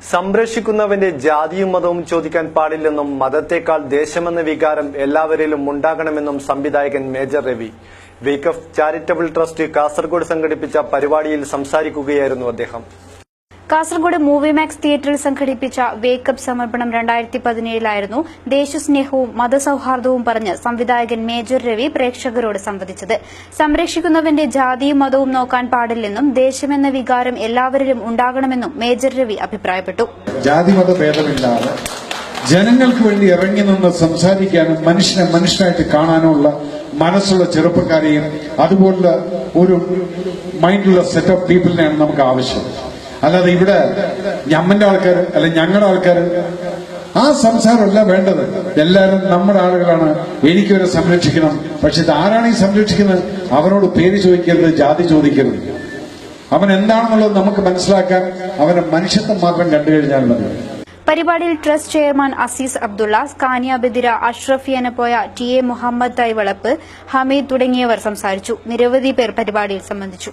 സംരക്ഷിക്കുന്നവന്റെ ജാതിയും മതവും ചോദിക്കാൻ പാടില്ലെന്നും മതത്തെക്കാൾ ദേശമെന്ന വികാരം എല്ലാവരിലും ഉണ്ടാകണമെന്നും സംവിധായകൻ major Ravi wake up charitable trust Kasaragod സംഘടിപ്പിച്ച പരിപാടിയിൽ സംസാരിക്കുകയായിരുന്നു അദ്ദേഹം. കാസർഗോഡ് മൂവി മാക്സ് തിയേറ്ററിൽ സംഘടിപ്പിച്ച വേക്കപ്പ് സമർപ്പണം 2017 ദേശസ്നേഹവും മതസൌഹാർദ്ദവും പറഞ്ഞ് സംവിധായകൻ മേജർ രവി പ്രേക്ഷകരോട് സംവദിച്ചത്. സംരക്ഷിക്കുന്നവന്റെ ജാതിയും മതവും നോക്കാൻ പാടില്ലെന്നും ദേശമെന്ന വികാരം എല്ലാവരിലും ഉണ്ടാകണമെന്നും മേജർ രവി അഭിപ്രായപ്പെട്ടു. ജാതിമത ഭേദമില്ലാതെ ജനങ്ങൾക്ക് വേണ്ടി ഇറങ്ങി നിന്ന് സംസാരിക്കാനും മനുഷ്യനെ മനുഷ്യനായിട്ട് കാണാനുള്ള മനസ്സുള്ള ചെറുപ്പക്കാരെയും അതുപോലുള്ള ഒരു മൈൻഡുള്ള സെറ്റ് ഓഫ് പീപ്പിളിനെയാണ് നമുക്ക് ആവശ്യം. അല്ലാതെ ഇവിടെ ഞമ്മന്റെ ആൾക്കാർ അല്ലെ ഞങ്ങളുടെ ആൾക്കാർ ആ സംസാരമല്ല വേണ്ടത്. എല്ലാവരും നമ്മുടെ ആളുകളാണ്, എനിക്കൊരു സംരക്ഷിക്കണം. പക്ഷെ ഇത് ആരാണ് ഈ സംരക്ഷിക്കുന്നത്? അവനോട് പേര് ചോദിക്കരുത്, ജാതി ചോദിക്കരുത്. അവൻ എന്താണെന്നുള്ളത് നമുക്ക് മനസ്സിലാക്കാൻ അവന്റെ മനുഷ്യത്വം മാത്രം കണ്ടു കഴിഞ്ഞാൽ മതി. പരിപാടിയിൽ trust chairman Aziz Abdulla, Scania Badira, Ashraf Yenepoya, T A Muhammad Thaivalappu, Hameed തുടങ്ങിയവർ സംസാരിച്ചു. നിരവധി പേർ പരിപാടിയിൽ സംബന്ധിച്ചു.